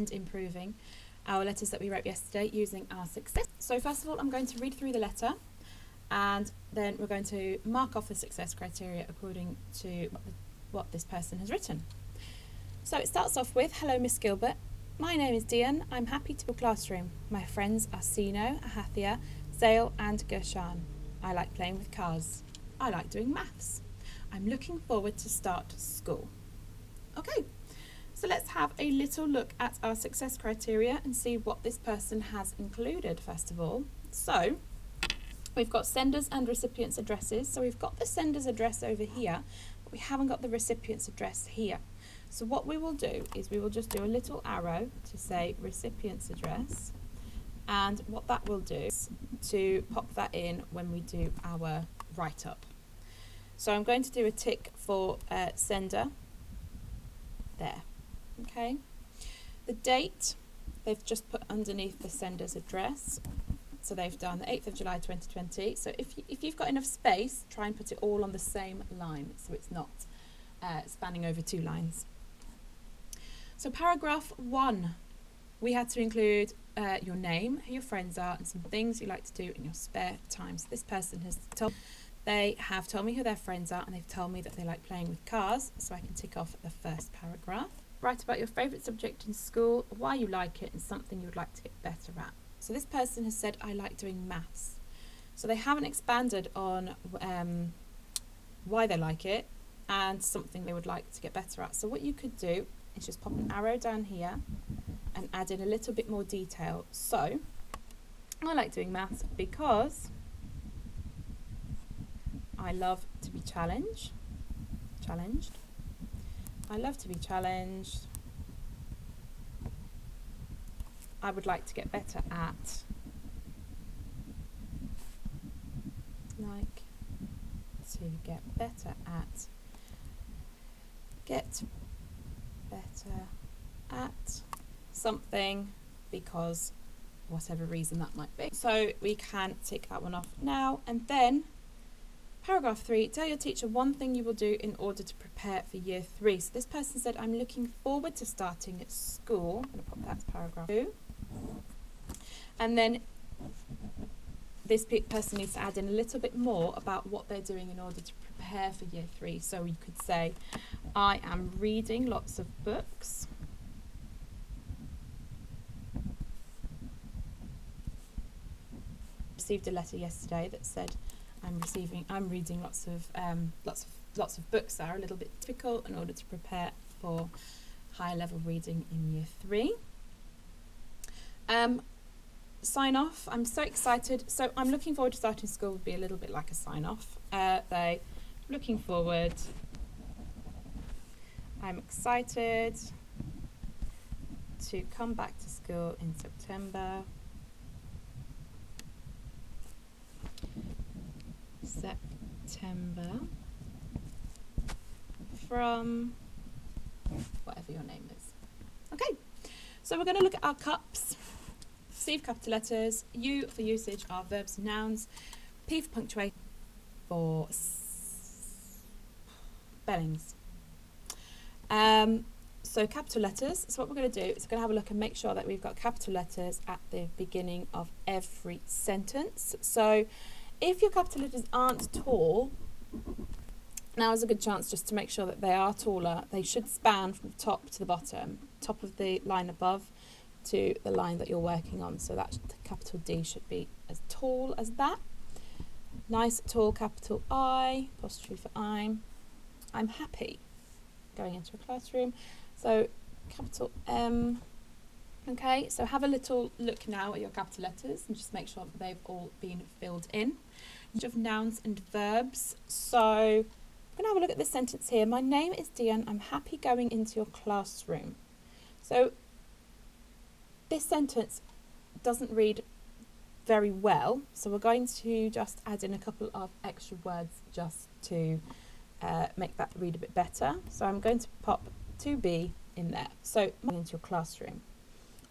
and improving our letters that we wrote yesterday using our success. So first of all, I'm going to read through the letter, and then we're going to mark off the success criteria according to what this person has written. So it starts off with, "Hello, Miss Gilbert. My name is Dian. I'm happy to be in your classroom. My friends are Sino, Ahathia, Zale and Gershon. I like playing with cars. I like doing maths. I'm looking forward to start school." Okay, so let's have a little look at our success criteria and see what this person has included first of all. So we've got senders and recipients' addresses. So we've got the sender's address over here, but we haven't got the recipient's address here. So what we will do is we will just do a little arrow to say recipient's address, and what that will do is to pop that in when we do our write-up. So I'm going to do a tick for sender there. Okay. The date they've just put underneath the sender's address. So they've done the 8th of July 2020. So if you've got enough space, try and put it all on the same line so it's not spanning over 2 lines. So paragraph 1, we had to include your name, who your friends are, and some things you like to do in your spare time. So this person they have told me who their friends are, and they've told me that they like playing with cars, so I can tick off the first paragraph. Write about your favourite subject in school, why you like it, and something you would like to get better at. So this person has said, I like doing maths. So they haven't expanded on why they like it and something they would like to get better at. So what you could do is just pop an arrow down here and add in a little bit more detail. So I like doing maths because I love to be challenged. I love to be challenged. I would like to get better at. Like to get better at. Get better at something because whatever reason that might be. So we can tick that one off now, and then paragraph 3, tell your teacher one thing you will do in order to prepare for year 3. So this person said, I'm looking forward to starting at school. I'm going to pop that to paragraph 2. And then this person needs to add in a little bit more about what they're doing in order to prepare for year 3. So you could say, I am reading lots of books. Received a letter yesterday that said I'm reading lots of books that are a little bit difficult in order to prepare for higher level reading in year 3. Sign off. I'm so excited. So I'm looking forward to starting school would be a little bit like a sign off. They looking forward. I'm excited to come back to school in September. From whatever your name is. Okay, so we're going to look at our cups. C for capital letters, U for usage of verbs and nouns, P for punctuation, for spellings. So capital letters, so what we're going to do is we're going to have a look and make sure that we've got capital letters at the beginning of every sentence. So if your capital letters aren't tall, now is a good chance just to make sure that they are taller. They should span from the top to the bottom, top of the line above to the line that you're working on. So that capital D should be as tall as that. Nice tall capital I, apostrophe for I'm happy going into a classroom. So capital M. Okay, so have a little look now at your capital letters and just make sure that they've all been filled in. Of nouns and verbs. So I'm going to have a look at this sentence here. My name is Dian. I'm happy going into your classroom. So this sentence doesn't read very well, so we're going to just add in a couple of extra words just to make that read a bit better. So I'm going to pop 2B in there. So into your classroom.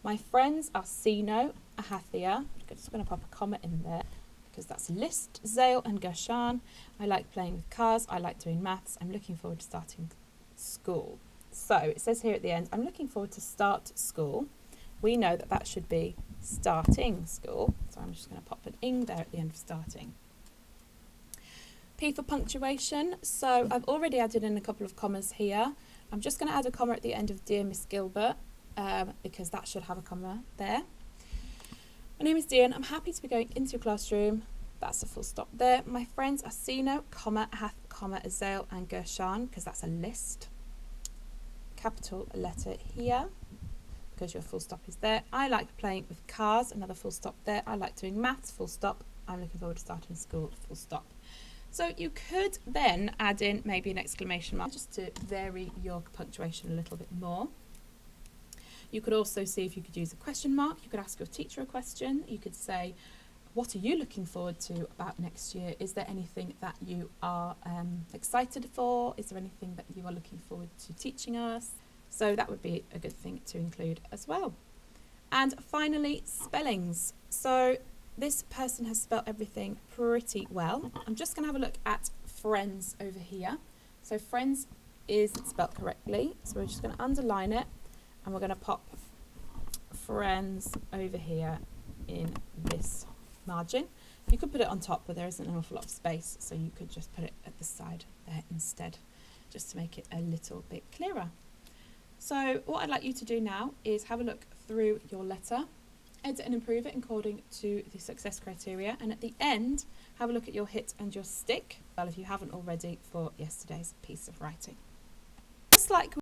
My friends are Sino, Ahathia. I'm just going to pop a comma in there because that's a list. Zale and Gershon. I like playing with cars. I like doing maths. I'm looking forward to starting school. So it says here at the end, I'm looking forward to start school. we know that that should be starting school. So I'm just going to pop an ing there at the end of starting. P for punctuation. So I've already added in a couple of commas here. I'm just going to add a comma at the end of Dear Miss Gilbert, because that should have a comma there. My name is Dean. I'm happy to be going into your classroom. That's a full stop there. My friends are Sino, comma, Hath, comma, Azale and Gershon, because that's a list. Capital letter here, because your full stop is there. I like playing with cars, another full stop there. I like doing maths, full stop. I'm looking forward to starting school, full stop. So you could then add in maybe an exclamation mark just to vary your punctuation a little bit more. You could also see if you could use a question mark. You could ask your teacher a question. You could say, what are you looking forward to about next year? Is there anything that you are excited for? Is there anything that you are looking forward to teaching us? So that would be a good thing to include as well. And finally, spellings. So this person has spelled everything pretty well. I'm just going to have a look at friends over here. So friends is spelled correctly. So we're just going to underline it and we're going to pop friends over here in this margin. You could put it on top, but there isn't an awful lot of space, so you could just put it at the side there instead, just to make it a little bit clearer. So what I'd like you to do now is have a look through your letter, edit and improve it according to the success criteria, and at the end have a look at your hit and your stick, well, if you haven't already, for yesterday's piece of writing. Just like